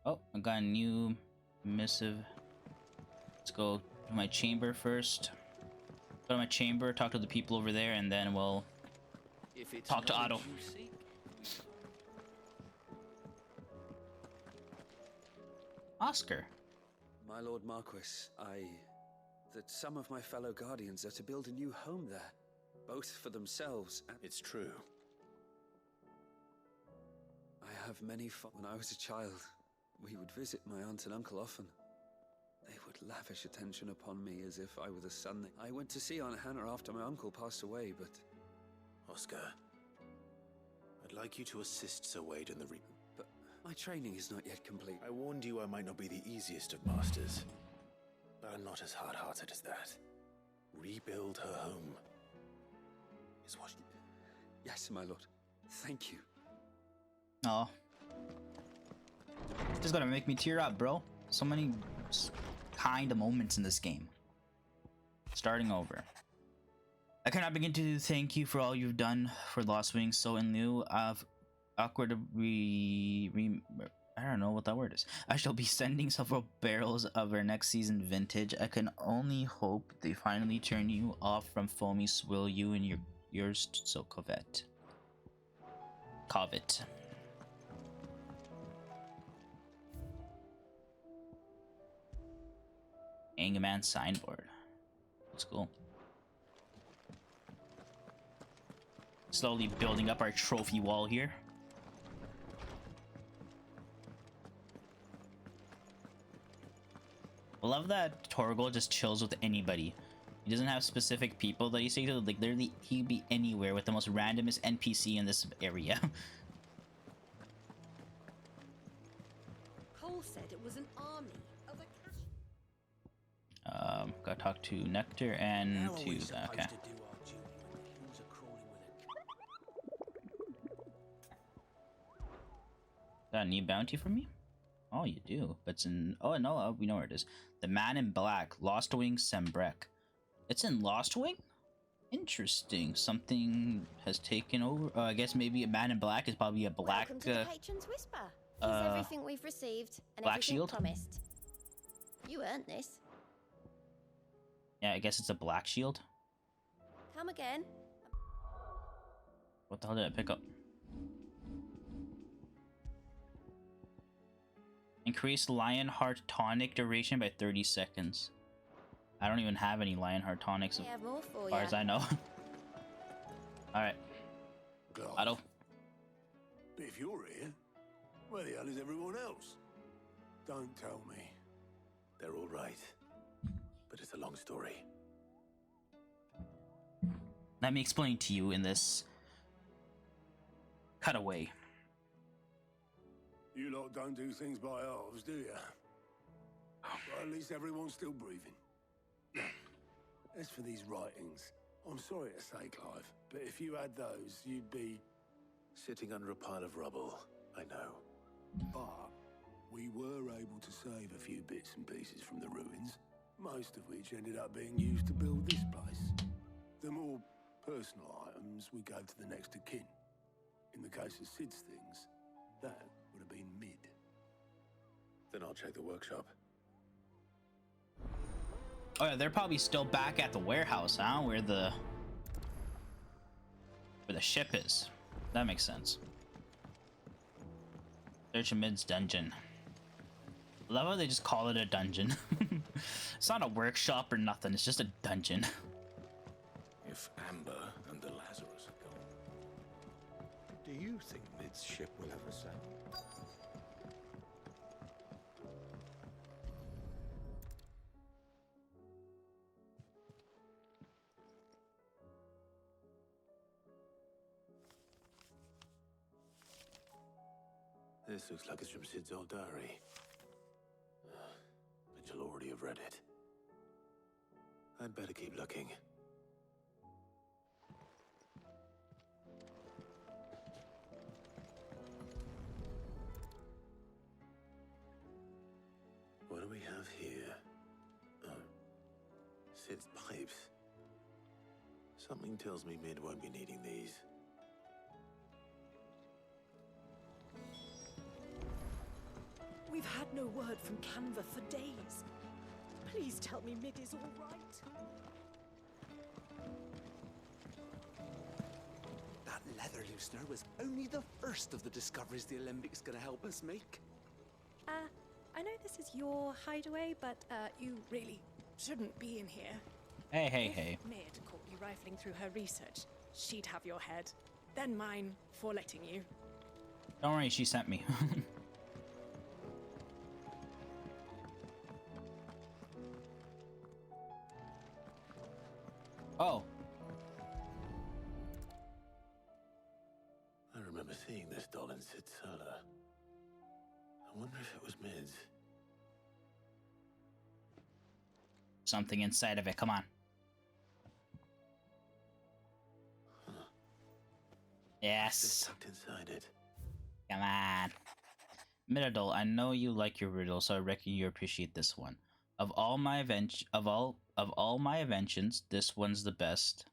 Oh, I got a new missive. Let's go to my chamber first. Go to my chamber, talk to the people over there, and then we'll talk to Otto. Oscar. My Lord Marquis, that some of my fellow guardians are to build a new home there, both for themselves and... It's true. I have many when I was a child, we would visit my aunt and uncle often. They would lavish attention upon me as if I were the son. I went to see Aunt Hannah after my uncle passed away, but... Oscar, I'd like you to assist Sir Wade in the But my training is not yet complete. I warned you I might not be the easiest of masters, but I'm not as hard-hearted as that. Rebuild her home is what... Yes, my lord. Thank you. Oh. Just gonna make me tear up, bro. So many kind of moments in this game. Starting over. I cannot begin to thank you for all you've done for Lost Wings, so in lieu of awkward I don't know what that word is. I shall be sending several barrels of our next season vintage. I can only hope they finally turn you off from foamy swill you and yours so covet. Covet. Angerman signboard. That's cool. Slowly building up our trophy wall here. I love that Torgal just chills with anybody. He doesn't have specific people that he stays with. Like literally, he'd be anywhere with the most randomest NPC in this area. Cole said it was an army of a Gotta talk to Nectar and to okay. Got a new bounty for me? Oh, you do. But it's in... Oh, no, we know where it is. The Man in Black. Lost Wing Sembrek. It's in Lost Wing? Interesting. Something has taken over. I guess maybe a Man in Black is probably a black... Welcome to the Patron's Whisper. Here's everything we've received and Black everything Shield? promised. You earned this. Yeah, I guess it's a black shield. Come again. What the hell did I pick up? Increase Lionheart tonic duration by 30 seconds. I don't even have any Lionheart tonics We have more for as far you. as I know. Alright. Otto. But if you're here, where the hell is everyone else? Don't tell me. They're all right, but it's a long story. Let me explain to you in this cutaway. You lot don't do things by halves, do you? Well, at least everyone's still breathing. Now, as for these writings, I'm sorry to say, Clive, but if you had those, you'd be... Sitting under a pile of rubble, I know. But we were able to save a few bits and pieces from the ruins, most of which ended up being used to build this place. The more personal items we gave to the next of kin. In the case of Sid's things, that would have been mid. Then I'll check the workshop. Oh yeah, they're probably still back at the warehouse, huh? Where the ship is. That makes sense. Search Mid's dungeon. Love how they just call it a dungeon. It's not a workshop or nothing. It's just a dungeon. If Amber and the Lazarus are gone, do you think Mid's ship will ever sail? This looks like it's from Sid's old diary. But you'll already have read it. I'd better keep looking. What do we have here? Oh, Sid's pipes. Something tells me Mid won't be needing these. We We've had no word from Canva for days. Please tell me Mid is all right. That leather loosener was only the first of the discoveries the Alembics gonna help us make. I know this is your hideaway, but you really shouldn't be in here. Hey. If Mid caught you rifling through her research, she'd have your head. Then mine for letting you. Don't worry, she sent me. Oh. I remember seeing this doll in Sid's cellar. I wonder if it was Mid's. Something inside of it, come on. Huh. Yes. It's tucked inside it. Come on. Mid-adult, I know you like your riddle, so I reckon you appreciate this one. Of all my inventions, this one's the best.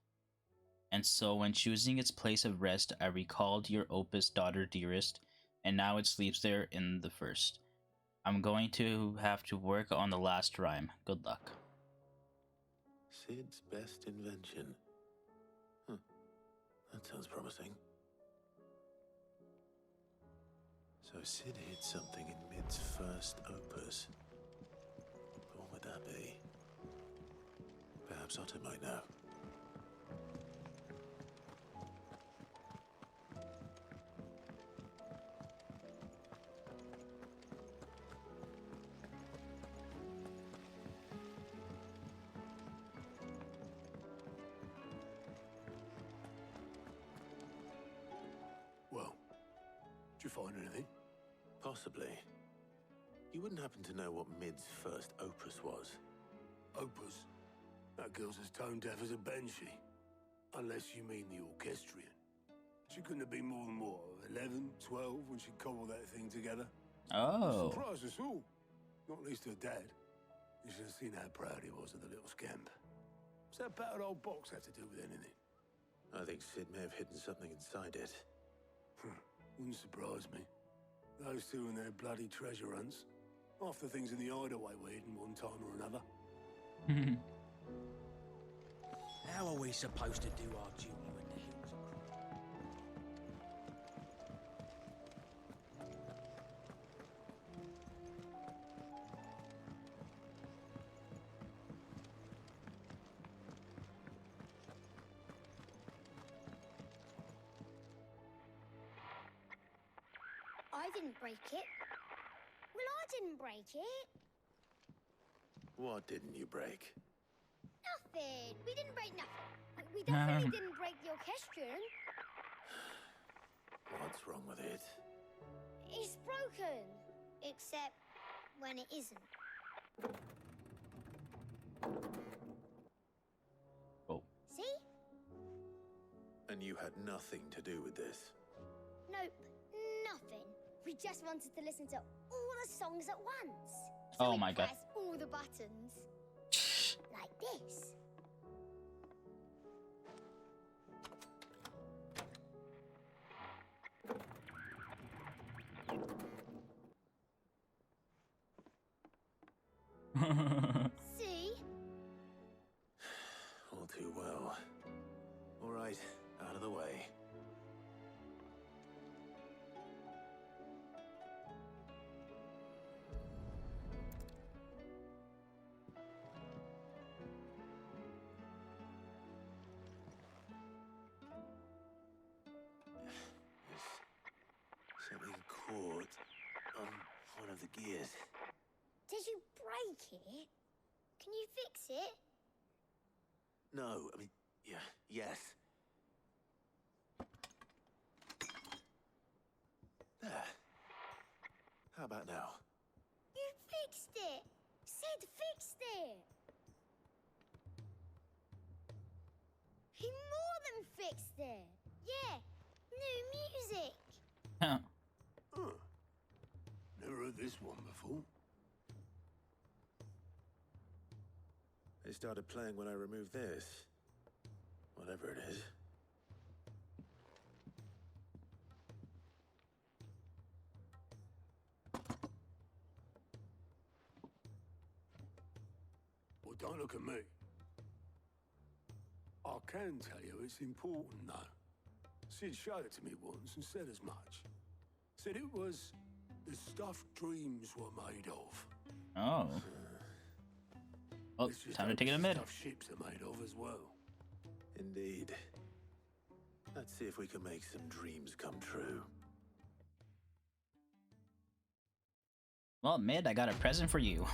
And so when choosing its place of rest, I recalled your opus, daughter dearest, and now it sleeps there in the first. I'm going to have to work on the last rhyme. Good luck. Sid's best invention. Huh. That sounds promising. So Sid hid something in Mid's first opus. But what would that be? Perhaps Otto might know. Well, did you find anything? Possibly. You wouldn't happen to know what Mid's first opus was? Opus? That girl's as tone deaf as a banshee. Unless you mean the orchestrion. She couldn't have been more than, what, 11, 12 when she cobbled that thing together? Oh. Surprised us all. Not least her dad. You should have seen how proud he was of the little scamp. What's that battered old box have to do with anything? I think Sid may have hidden something inside it. Wouldn't surprise me. Those two and their bloody treasure hunts. Half the things in the hideaway were hidden one time or another. How are we supposed to do our duty when the hills are I didn't break it. Well, I didn't break it. What didn't you break? Nothing. We didn't break nothing. We definitely didn't break the orchestrion. What's wrong with it? It's broken. Except when it isn't. Oh. See? And you had nothing to do with this? Nope. Nothing. We just wanted to listen to all the songs at once. So Oh we my God. pressed all the buttons. Like this. See? All too well. All right, out of the way. There's something caught on one of the gears. Did you break it? Can you fix it? No, I mean, yes. There. How about now? You fixed it! Sid fixed it! He more than fixed it! Yeah, new music! Huh. Huh. Never heard this one before. They started playing when I removed this. Whatever it is. don't look at me. I can tell you it's important, though. Sid showed it to me once and said as much. Said it was the stuff dreams were made of. Oh. Well, It's just time to take it to mid. stuff ships are made of as well. Indeed. Let's see if we can make some dreams come true. Well, mid, I got a present for you.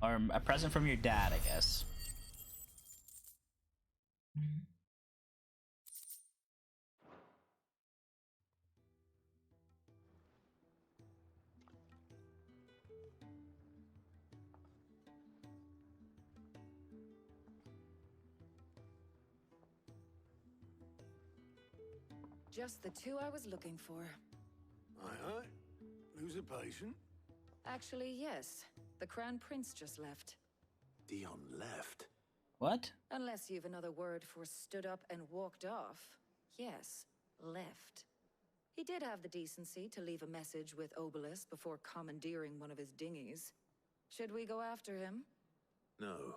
Or a present from your dad, I guess. Just the two I was looking for. Aye. Lose a patient? Actually, yes. The Crown Prince just left. Dion left. What? Unless you've another word for stood up and walked off. Yes, left. He did have the decency to leave a message with Obelisk before commandeering one of his dinghies. Should we go after him? No.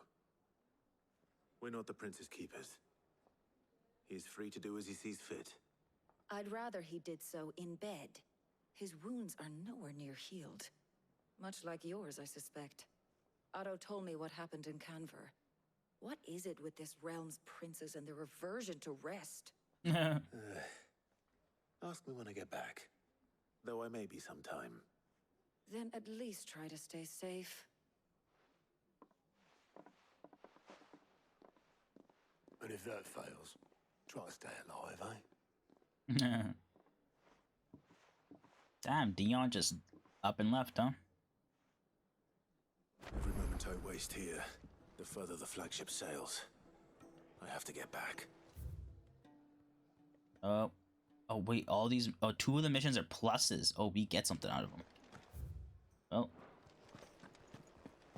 We're not the prince's keepers. He's free to do as he sees fit. I'd rather he did so in bed. His wounds are nowhere near healed. Much like yours, I suspect. Otto told me what happened in Canver. What is it with this realm's princes and their aversion to rest? Ask me when I get back. Though I may be sometime. Then at least try to stay safe. And if that fails, try to stay alive, eh? Damn, Dion just up and left, huh? Every moment I waste here, the further the flagship sails. I have to get back. Oh wait, all these, two of the missions are pluses. Oh, we get something out of them. Well,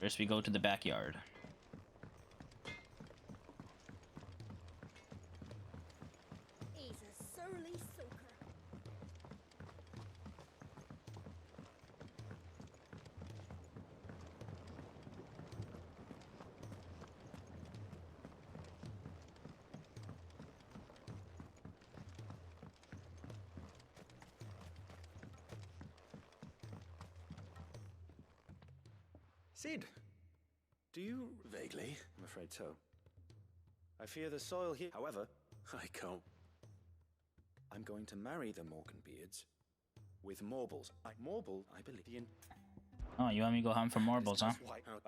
first we go to the backyard. He's a surly soaker. Sid, do you... Vaguely. I'm afraid so. I fear the soil here... However, I can't. I'm going to marry the Morganbeards with Morbles. Morble, I believe. Oh, you want me to go hunt for marbles, huh? Why? Well,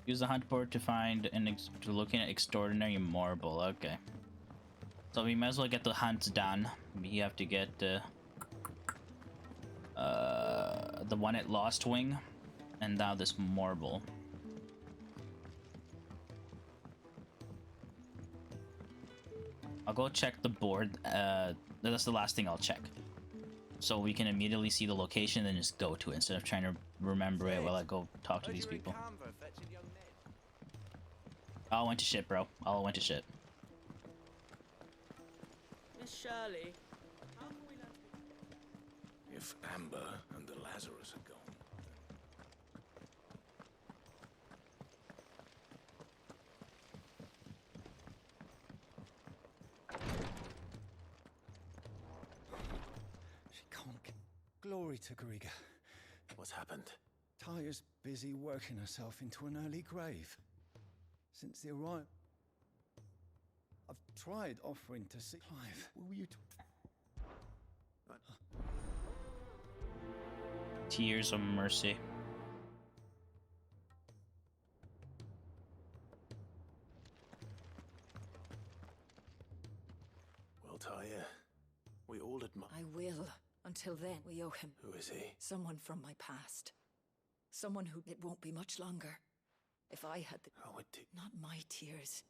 Use the hunt board to find to looking at extraordinary marble. Okay. So we might as well get the hunts done. We have to get the one at Lost Wing, and now this marble. I'll go check the board. That's the last thing I'll check, so we can immediately see the location and just go to it instead of trying to remember it while I go talk to these people. I went to shit, bro. I went to shit. Miss Shirley. If Amber and the Lazarus are gone. She can't. Glory to Griga. What's happened? Talia's busy working herself into an early grave. Since the arrival, I've tried offering to see Clive. Will you? Tears of mercy. Well, Talia, we all admire. I will. Until then, we owe him. Who is he? Someone from my past. Someone who it won't be much longer. If I had the... Oh, Not my tears.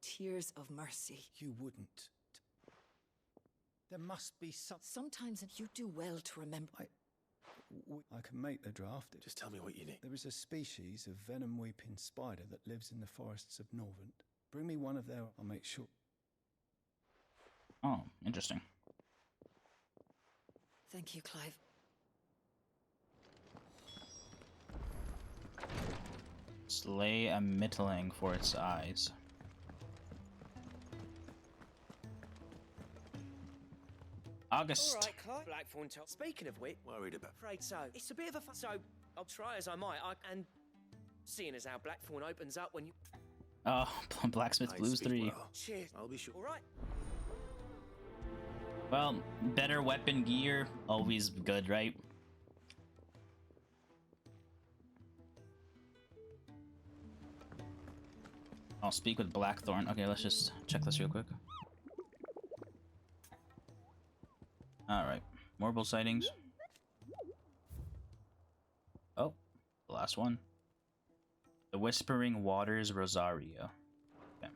Tears of mercy. You wouldn't. There must be some... Sometimes you do well to remember... I can make the draft. Just tell me what you need. There is a species of venom-weeping spider that lives in the forests of Norvent. Bring me one of their... I'll make sure... Oh, interesting. Thank you, Clive. Slay a mittling for its eyes. August. All right, Clive. Blackthorn told. Speaking of which, Worried about. afraid so. It's a bit of a so I'll try as I might. And seeing as how Blackthorn opens up when you. Oh, Blacksmith I Blues speak 3. well. Cheers. I'll be sure. All right. Well, better weapon gear, always good, right? I'll speak with Blackthorn. Okay, let's just check this real quick. Alright, more bull sightings. Oh, the last one. The Whispering Waters Rosaria. Okay.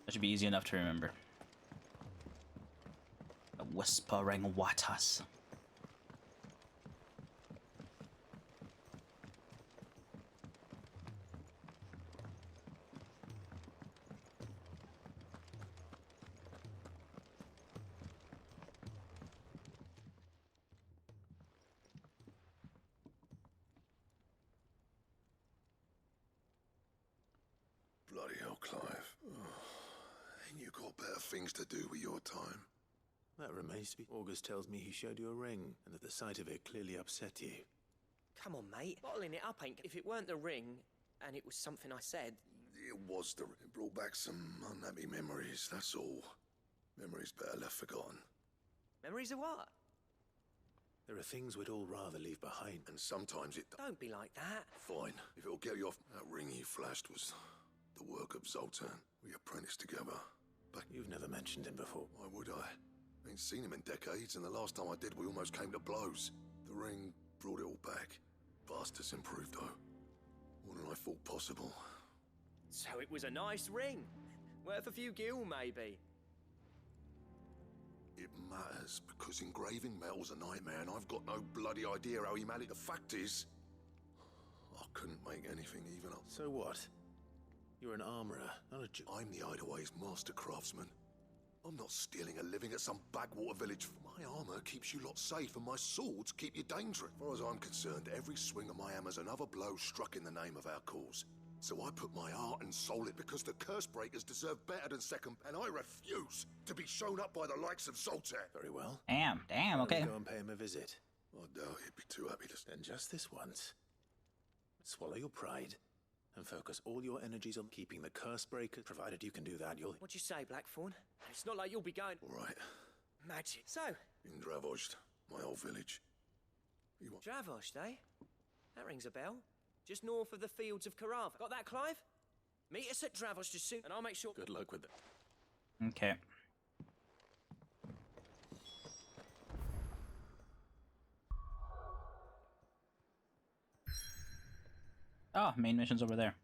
That should be easy enough to remember. The Whispering Waters. Bloody hell, Clive. Ain't you got better things to do with your time? That remains to be. August tells me he showed you a ring, and that the sight of it clearly upset you. Come on, mate. Bottling it up ain't. If it weren't the ring, and it was something I said. It was the... It brought back some unhappy memories, that's all. Memories better left forgotten. Memories of what? There are things we'd all rather leave behind. And sometimes it... Don't be like that. Fine. If it'll get you off... That ring you flashed was the work of Zoltan. We apprenticed together. But You've never mentioned him before. why would I? Ain't seen him in decades, and the last time I did, we almost came to blows. The ring brought it all back. Bastards improved, though. More than I thought possible. So it was a nice ring. Worth a few gil, maybe. It matters, because engraving metal's a nightmare, and I've got no bloody idea how he managed. The fact is, I couldn't make anything even up. So what? You're an armorer, not a Jew. I'm the Hideaway's master craftsman. I'm not stealing a living at some backwater village. My armor keeps you lot safe, and my swords keep you dangerous. As far as I'm concerned, every swing of my hammer's another blow struck in the name of our cause. So I put my heart and soul in, because the curse breakers deserve better than second, and I refuse to be shown up by the likes of Zoltan. Very well. Damn, Why don't okay. we go and pay him a visit. I doubt he'd be too happy to... Then just this once. Swallow your pride and focus all your energies on keeping the curse breaker. Provided you can do that, you'll... What'd you say, Blackthorn? It's not like you'll be going... All right. Magic. So, In Dravozd, my old village. You want... Dravozd, eh? That rings a bell. Just north of the fields of Karava. Got that, Clive? Meet us at Dravozd as soon, and I'll make sure... Good luck with it. Okay. Oh, main mission's over there.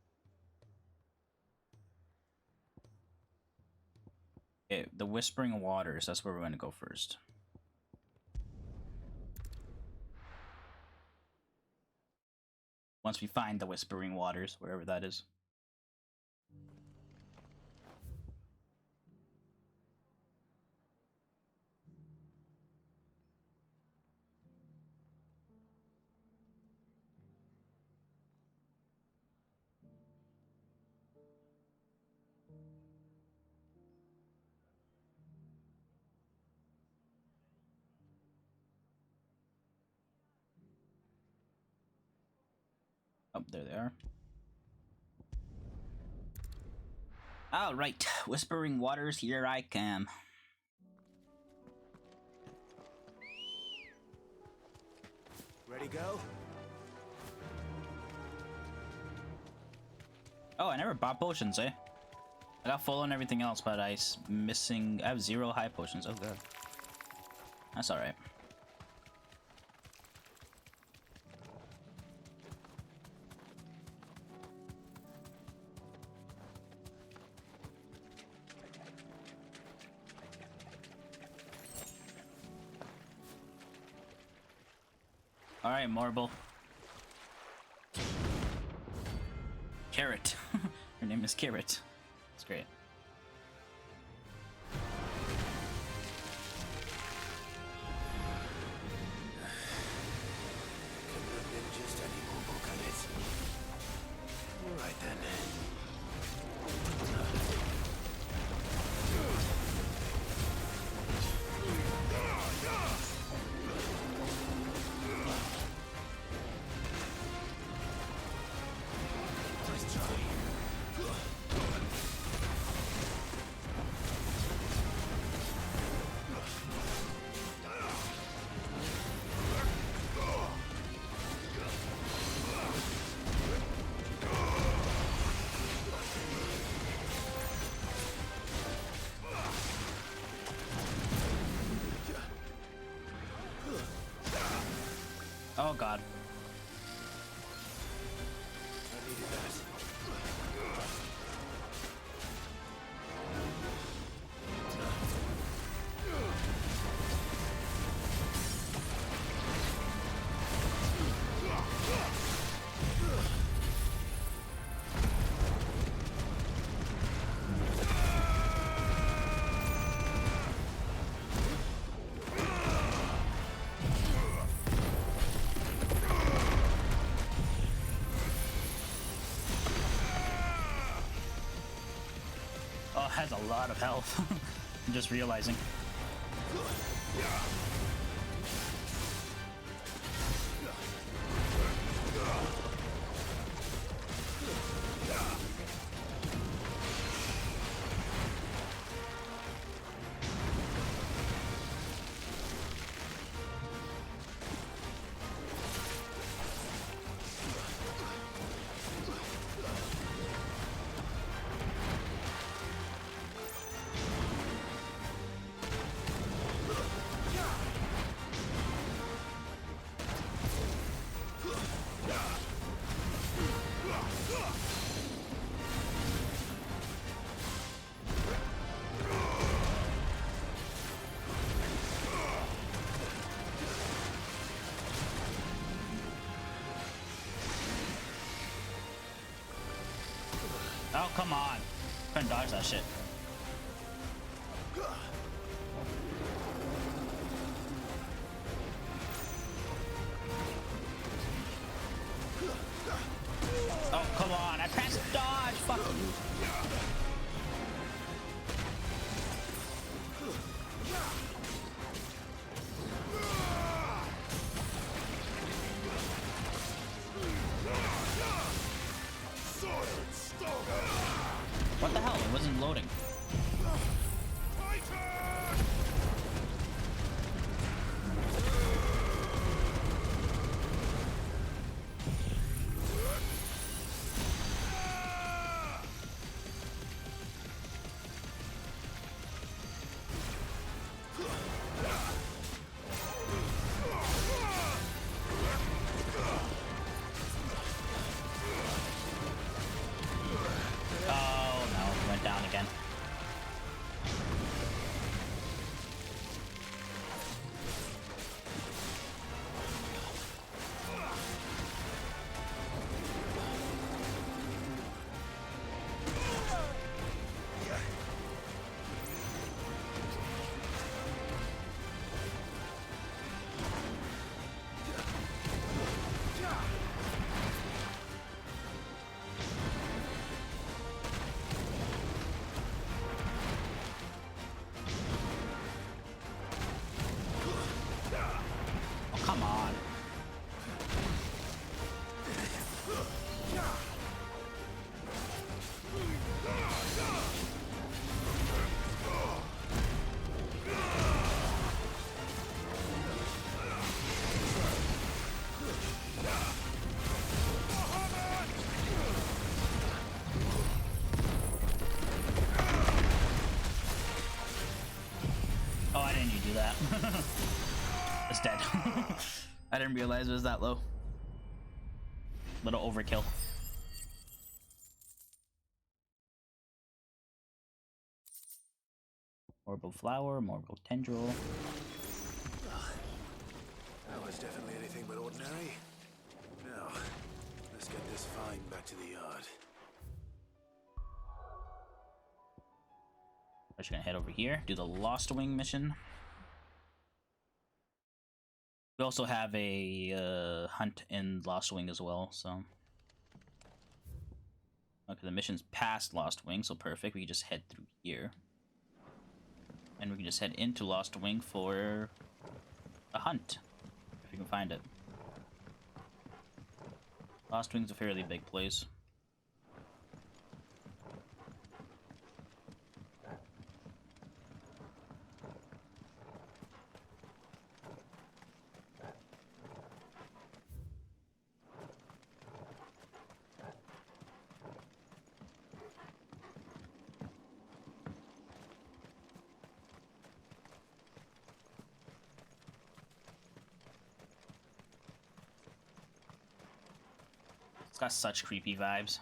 Okay, the Whispering Waters, that's where we're going to go first. Once we find the Whispering Waters, wherever that is. Oh, there they are. All right, Whispering Waters, here I come. Ready, go? Oh, I never bought potions, eh? I got full on everything else, but I have 0 high potions. Oh god. That's alright. Alright, Marble. Carrot. Her name is Carrot. That's great. god. I needed that. Oh, it has a lot of health. I'm just realizing. Oh, come on. Couldn't dodge that shit. Oh, come on. I pressed dodge. Fuck you. What the hell? It wasn't loading. Come on. Oh, I didn't do that. It's dead. I didn't realize it was that low. Little overkill. Morbid flower, morbid tendril. That was definitely anything but ordinary. Now, let's get this find back to the yard. We're just gonna head over here, do the Lost Wing mission. We also have a hunt in Lost Wing as well, so. Okay, the mission's past Lost Wing, so perfect. We can just head through here. And we can just head into Lost Wing for a hunt, if we can find it. Lost Wing's a fairly big place. It's got such creepy vibes.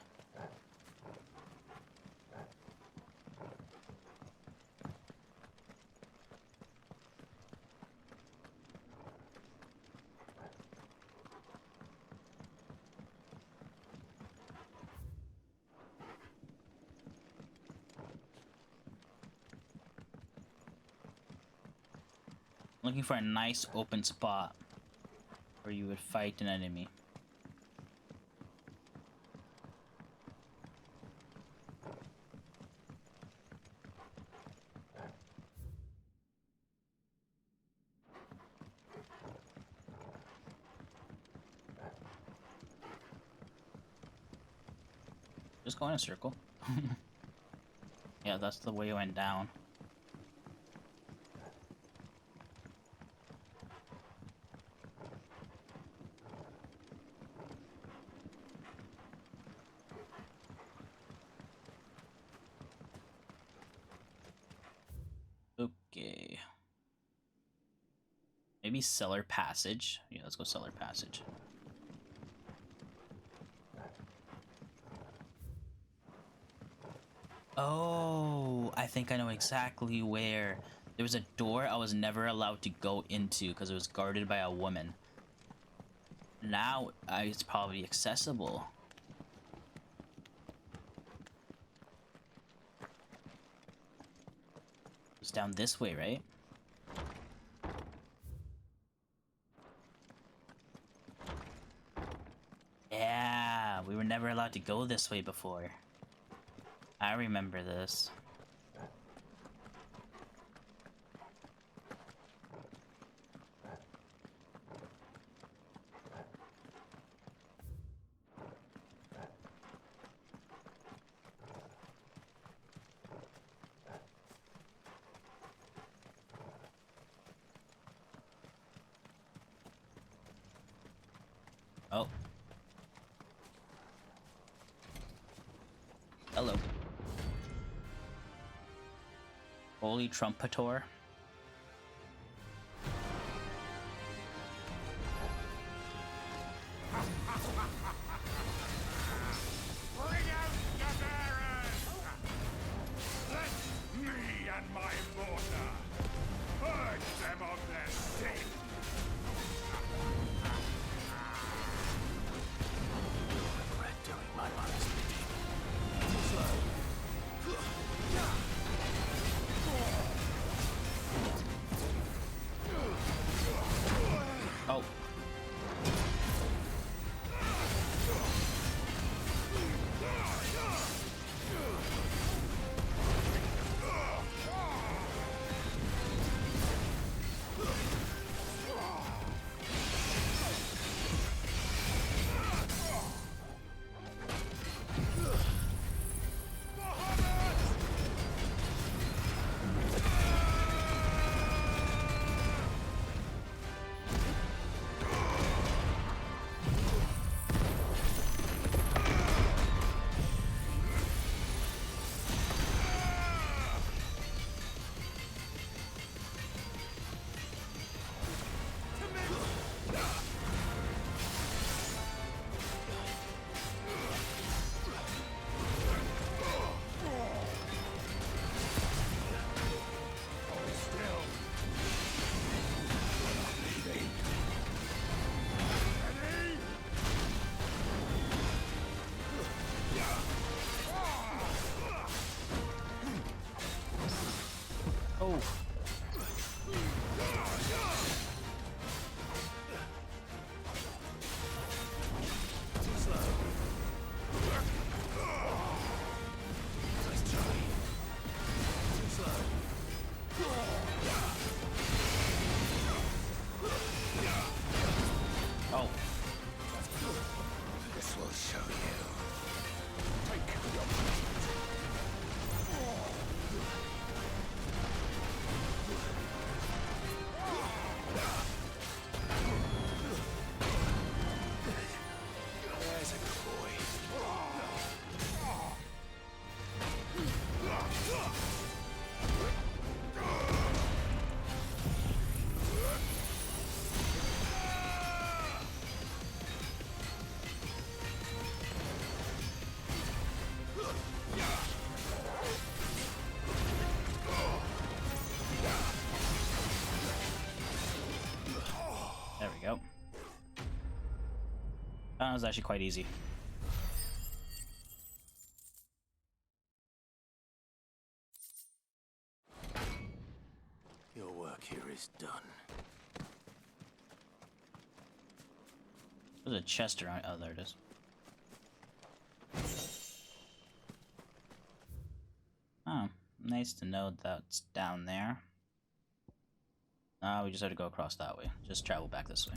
Looking for a nice open spot where you would fight an enemy. Just go in a circle. Yeah, that's the way it went down. Okay. Maybe cellar passage. Yeah, let's go cellar passage. Oh, I think I know exactly where. There was a door I was never allowed to go into because it was guarded by a woman. Now it's probably accessible. It's down this way, right? Yeah, we were never allowed to go this way before. I remember this. Oh. Hello. Holy Trumpetor. Bring out your bearers! Let me and my mortar purge them of their sin! Regret doing my mother's bidding. That was actually quite easy. Your work here is done. There's a chest around. Oh, there it is. Oh, nice to know that's down there. We just have to go across that way. Just travel back this way.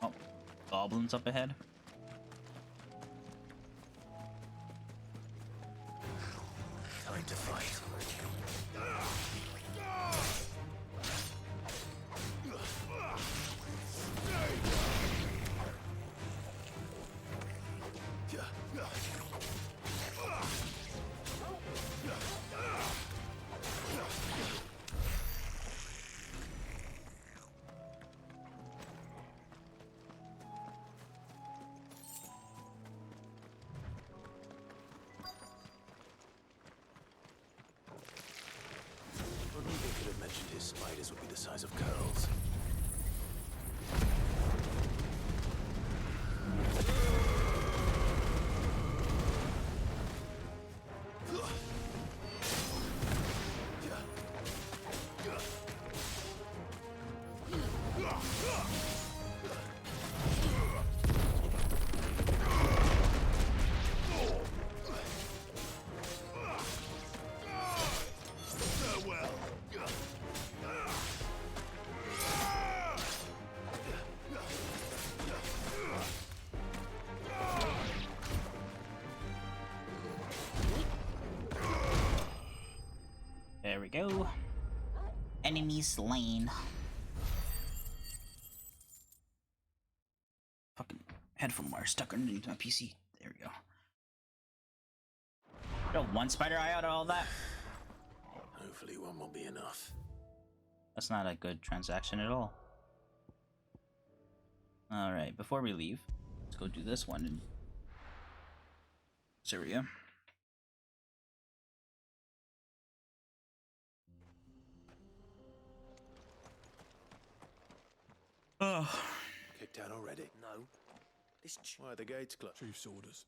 Oh, goblins up ahead. Time to fight. They could have mentioned his spiders would be the size of curls. There we go. Enemy slain. Fucking headphone wire stuck underneath my PC. There we go. Got one spider eye out of all that. Hopefully one will be enough. That's not a good transaction at all. Alright, before we leave, let's go do this one in Syria. Oh. Kicked out already? No. This Why are the gates closed? Chief's orders.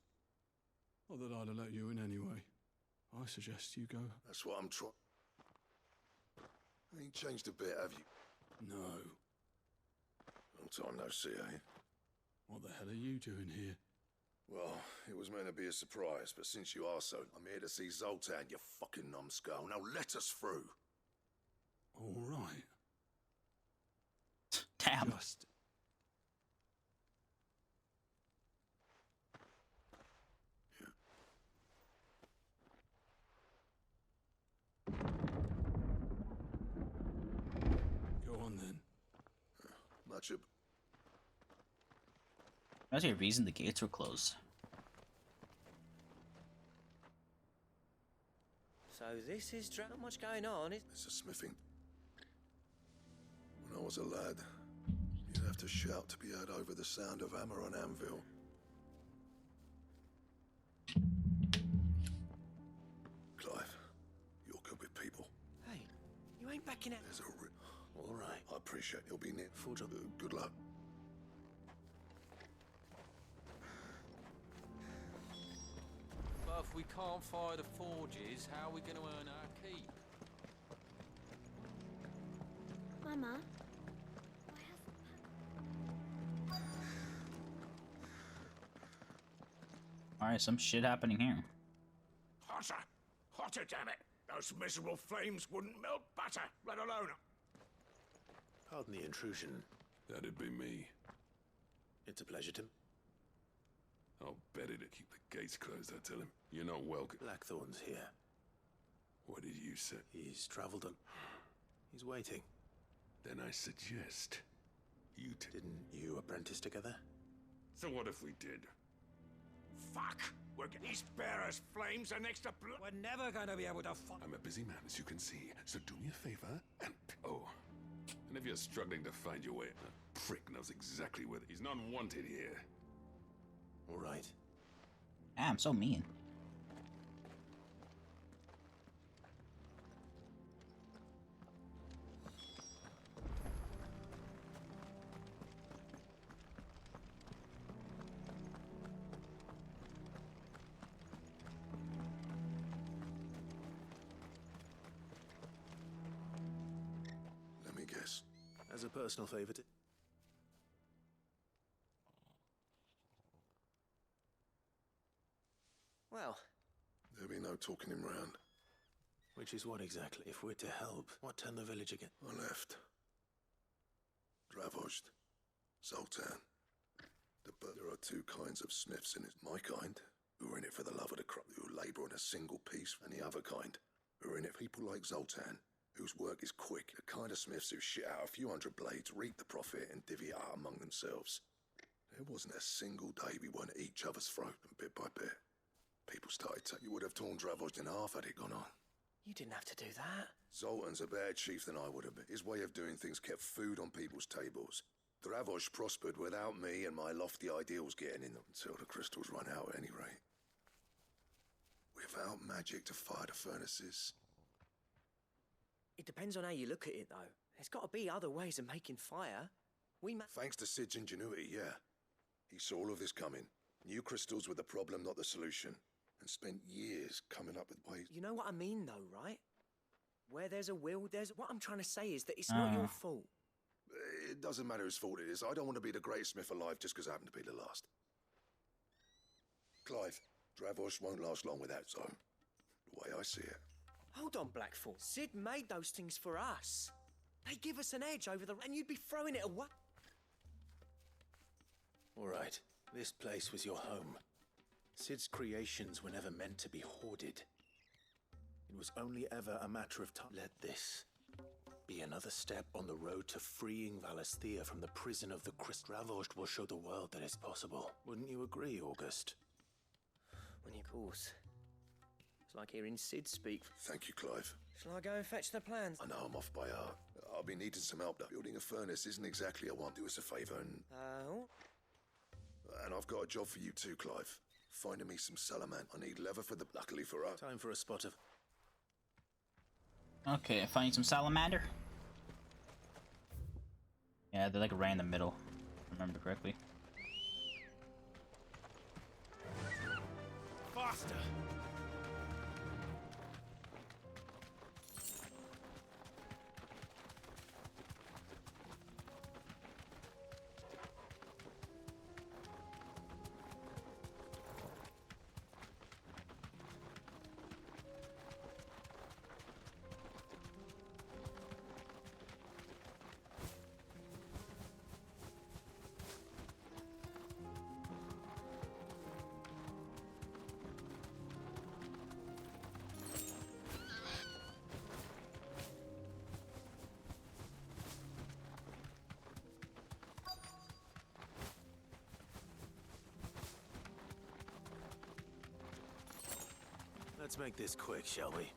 Not that I'd have let you in anyway. I suggest you go. That's what I'm trying. Ain't changed a bit, have you? No. Long time no see, eh? What the hell are you doing here? Well, it was meant to be a surprise, but since you are so, I'm here to see Zoltan, you fucking numbskull. Now let us through. All right. Damn. Just... Go on then. Much of... That's the reason the gates were closed. So this is not much going on. It's a smithing. When I was a lad, you'd have to shout to be heard over the sound of hammer on anvil. Clive, you're good with people. Hey, you ain't backing out. There's a all right. I appreciate you'll be near. Full job. Good luck. But if we can't fire the forges, how are we going to earn our keep? Mama, Alright, some shit happening here. Hotter! Hotter, damn it! Those miserable flames wouldn't melt butter, let alone... Pardon the intrusion. That'd be me. It's a pleasure, Tim. I'll bet it'd keep the gates closed, I tell him. You're not welcome. Blackthorn's here. What did you say? He's traveled on... He's waiting. Then I suggest you Didn't you apprentice together? So what if we did? Fuck! These bare as flames are next to blood. We're never gonna be able to fight. I'm a busy man, as you can see, so do me a favor and... Oh. And if you're struggling to find your way, that prick knows exactly where... He's not wanted here. All right. Damn, so mean. Let me guess. As a personal favor to... Well, There'll be no talking him round. Which is what exactly? If we're to help, what turned the village again? I left. Dravozd. Zoltan. But there are two kinds of smiths in it. My kind, who are in it for the love of the crop, who labour on a single piece, and the other kind, who are in it people like Zoltan, whose work is quick. The kind of smiths who shit out a few hundred blades, reap the profit, and divvy it out among themselves. There wasn't a single day we weren't at each other's throat, and bit by bit, people started to... You would have torn Dravozd in half had it gone on. you didn't have to do that. Zoltan's a better chief than I would have been. His way of doing things kept food on people's tables. Dravozd prospered without me and my lofty ideals getting in them, until the crystals run out at any rate. Without magic to fire the furnaces. It depends on how you look at it, though. There's got to be other ways of making fire. Thanks to Sid's ingenuity, yeah. He saw all of this coming. Knew crystals were the problem, not the solution. And spent years coming up with ways... You know what I mean, though, right? Where there's a will, there's... What I'm trying to say is that it's not your fault. It doesn't matter whose fault it is. I don't want to be the greatest smith alive just because I happen to be the last. Clive, Dravozd won't last long without Zone. The way I see it. Hold on, Blackthorn. Sid made those things for us. They give us an edge over the... And you'd be throwing it away. All right. This place was your home. Sid's creations were never meant to be hoarded. It was only ever a matter of time. Let this be another step on the road to freeing Valisthea from the prison of the Dravozd will show the world that it's possible. Wouldn't you agree, August? When of course. It's like hearing Sid speak. Thank you, Clive. Shall I go and fetch the plans? I know I'm off by heart. I'll be needing some help, though. Building a furnace isn't exactly a want. Do us a favour and... Oh? And I've got a job for you too, Clive. Finding me some salamand. I need leather for the... Luckily for us. Time for a spot of... Okay, finding some salamander. Yeah, they're like right in the middle, if I remember correctly. Faster! Let's make this quick, shall we?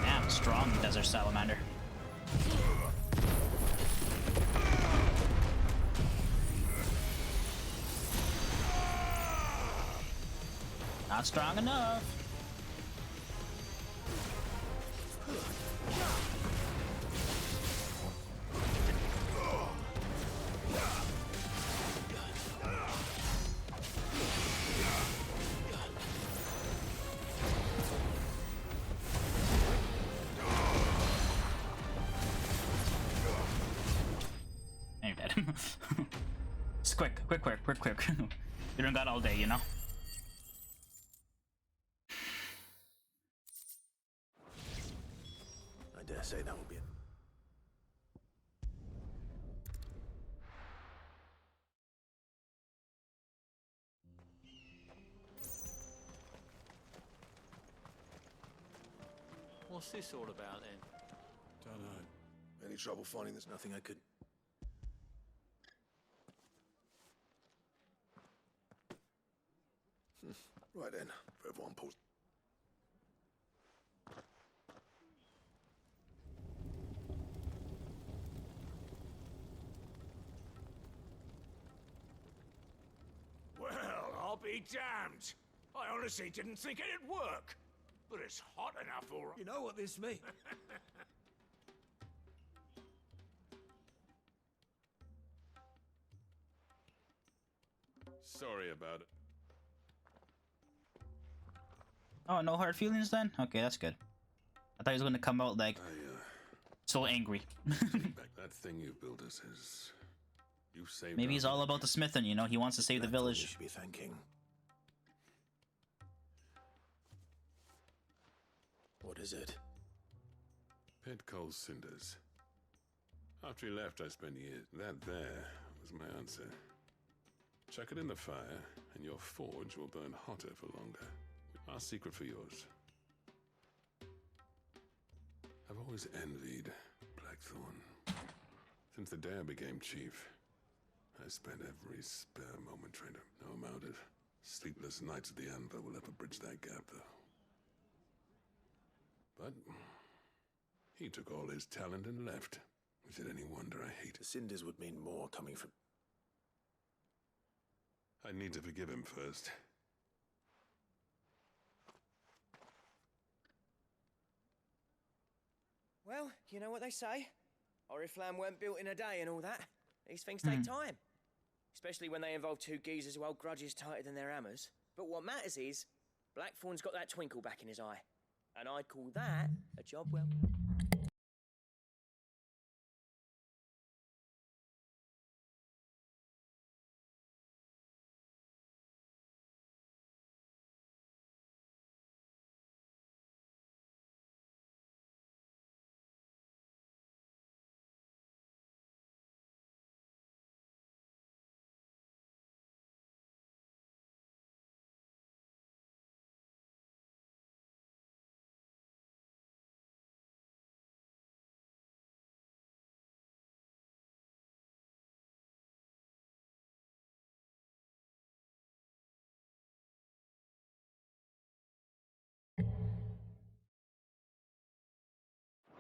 Damn, strong desert salamander. Not strong enough. quick. You don't got all day, you know? I dare say that will be it. What's this all about then? Don't know. Any trouble finding this? Nothing I could. Right then, for everyone pulls. Well, I'll be damned. I honestly didn't think it'd work. But it's hot enough, all right. You know what this means? Sorry about it. Oh, no hard feelings then? Okay, that's good. I thought he was gonna come out like so angry. That thing you built us is. You saved. Maybe he's all about the smithing, you know. He wants to save the village. You should be thanking. What is it? Pit coal cinders. After he left, I spent years. That there was my answer. Chuck it in the fire, and your forge will burn hotter for longer. Our secret for yours. I've always envied Blackthorn. Since the day I became chief, I spent every spare moment trying to. No amount of sleepless nights at the Anvil will ever bridge that gap, though. But he took all his talent and left. Is it any wonder I hate The cinders would mean more coming from. I need to forgive him first. Well, you know what they say. Oriflamme weren't built in a day and all that. These things take time. Especially when they involve two geezers who hold grudges tighter than their hammers. But what matters is, Blackthorn's got that twinkle back in his eye. And I'd call that a job well.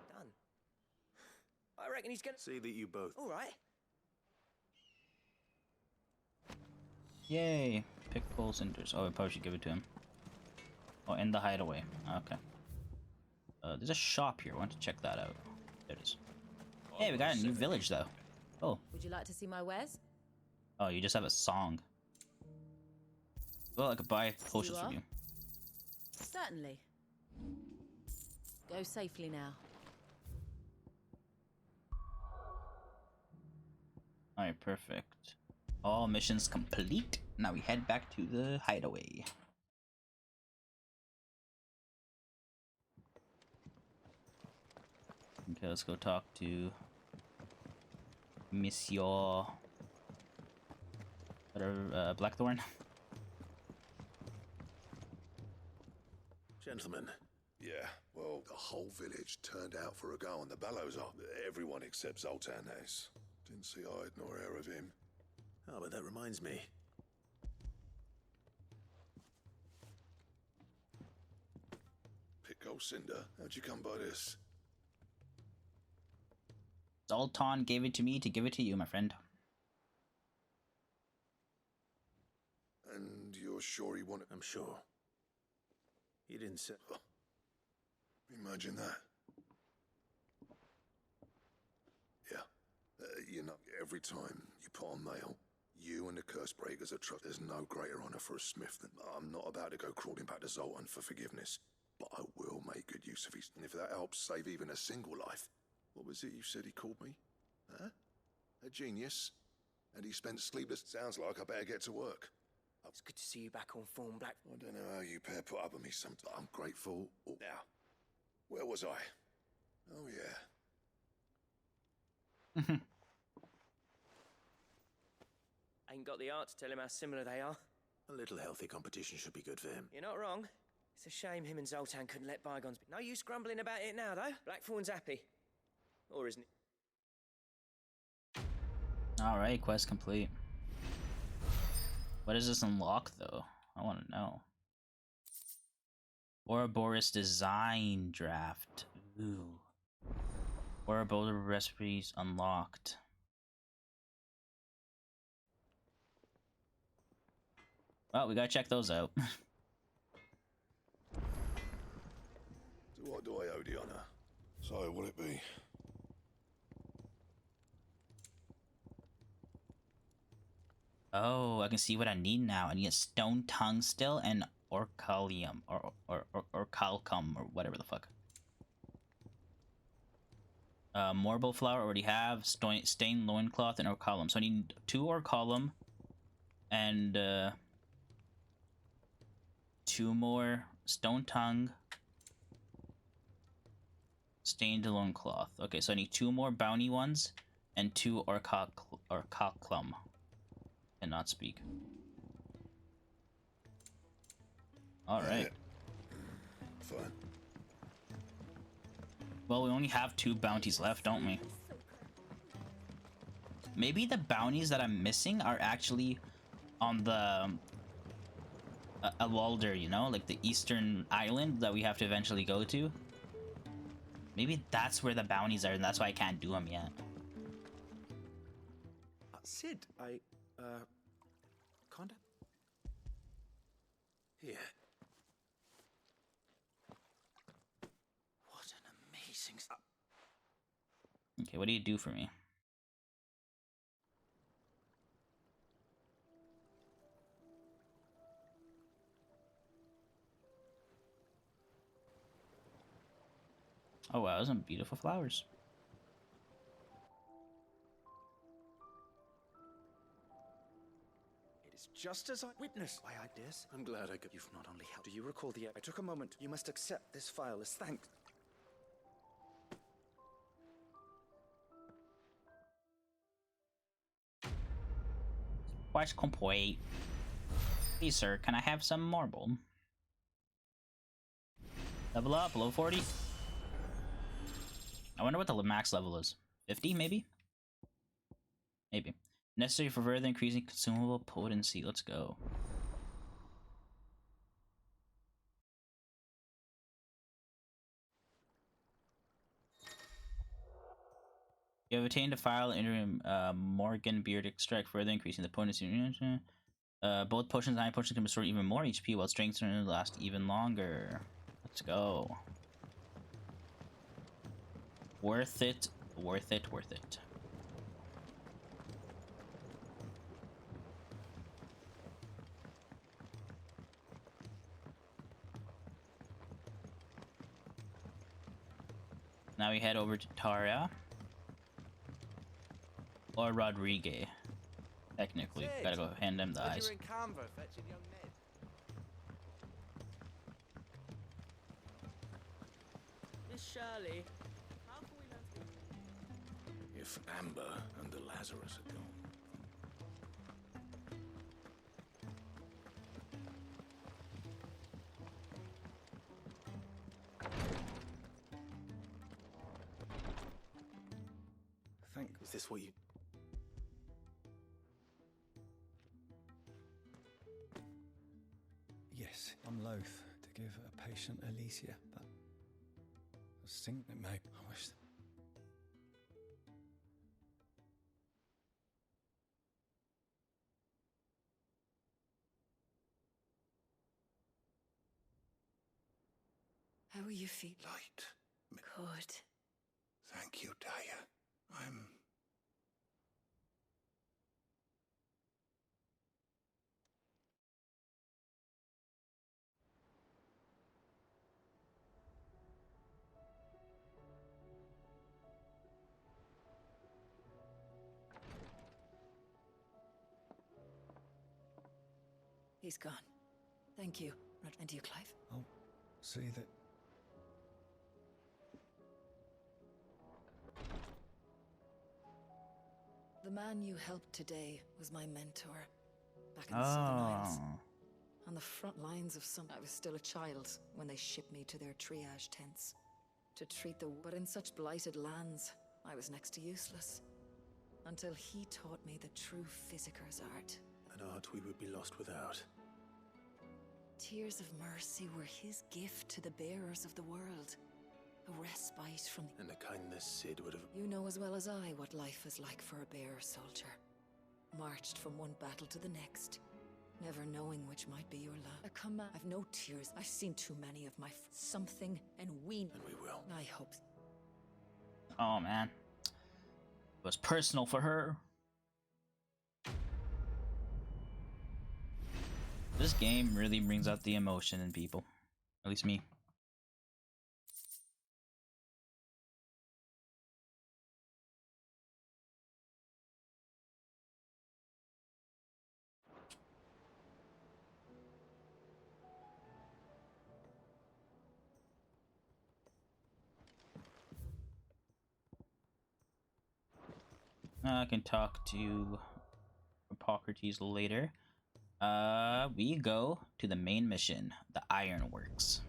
Done. I reckon he's gonna. See that you both. All right. Yay! Pick coal cinders. Oh, I probably should give it to him. Oh, in the hideaway. Okay. There's a shop here. I want to check that out. There it is. Hey, we got a new village though. Oh. Would you like to see my wares? Oh, you just have a song. Well, I could buy potions from you. Certainly. Go safely now. Alright, perfect. All missions complete. Now we head back to the hideaway. Okay, let's go talk to Monsieur Blackthorn. Gentlemen. Yeah, well, the whole village turned out for a go on the bellows. Everyone except Zoltan has. Didn't see hide nor hair of him. Oh, but that reminds me. Pick old Cinder. How'd you come by this? Zoltan gave it to me to give it to you, my friend. And you're sure he wanted... I'm sure. He didn't say... Huh. Imagine that. Yeah. You know, every time you put on mail, you and the curse breakers are trust. There's no greater honor for a smith than... I'm not about to go crawling back to Zoltan for forgiveness, but I will make good use of his... And if that helps save even a single life... What was it you said he called me? Huh? A genius? and he spent sleepless. Sounds like I better get to work. It's good to see you back on form, Black. I don't know how you pair put up with me sometimes. I'm grateful. Oh, now, where was I? Oh, yeah. Ain't got the art to tell him how similar they are. A little healthy competition should be good for him. You're not wrong. It's a shame him and Zoltan couldn't let bygones be. No use grumbling about it now, though. Blackthorn's happy. Or isn't it? Alright, quest complete. What does this unlock, though? I want to know. Ouroboros design draft. Ooh. Ouroboros recipes unlocked. Well, we gotta check those out. So what do I owe the honor? So, what'll it be? Oh, I can see what I need now. I need a stone tongue still and orcalium or calcum or whatever the fuck. Marble flower already have stained loincloth and orcalum. So I need 2 orcalum and 2 more stone tongue, stained loincloth. Okay, so I need 2 more bounty ones and 2 orcalum. Cannot speak. All right. Fine. Well, we only have 2 bounties left, don't we? Maybe the bounties that I'm missing are actually on the Awalder, you know, like the eastern island that we have to eventually go to. Maybe that's where the bounties are, and that's why I can't do them yet. Sid, kinda? Here. What an amazing... Okay, what do you do for me? Oh wow, those are beautiful flowers. It is just as I witnessed. Why, I guess. I'm glad I could. You've not only helped. Do you recall the... I took a moment. You must accept this file as thanks. Quite complete. Please, sir, can I have some marble? Level up, below 40. I wonder what the max level is. 50, maybe? Maybe. Necessary for further increasing consumable potency. Let's go. You have obtained a file in Morgan Beard Extract, further increasing the potency. Both potions and iron potions can restore even more HP, while strength will last even longer. Let's go. Worth it, worth it, worth it. Now we head over to Taria. Or Rodrigue. Technically. Sid, Gotta go hand him the said eyes. You were in Canva fetching young Ned. Miss Shirley, how can we learn to... If Amber and the Lazarus are gone. Is this what you... Yes, I'm loath to give a patient Alicia, but I was thinking that maybe I wish... How are you feeling? Light. Good. Thank you, Daya. I'm... He's gone. Thank you. And you, Clive? I'll see that. The man you helped today was my mentor back in the Southern Isles. On the front lines of some... I was still a child when they shipped me to their triage tents to treat the... But in such blighted lands, I was next to useless. Until he taught me the true physicker's art. An art we would be lost without. Tears of mercy were his gift to the bearers of the world. A respite from the... And a kindness Sid would have... You know as well as I what life is like for a bearer soldier. Marched from one battle to the next, never knowing which might be your love. I've no tears. I've seen too many of my something, and we... And we will. I hope... Oh, man. It was personal for her. This game really brings out the emotion in people. At least me. I can talk to Hippocrates later. We go to the main mission, the Ironworks.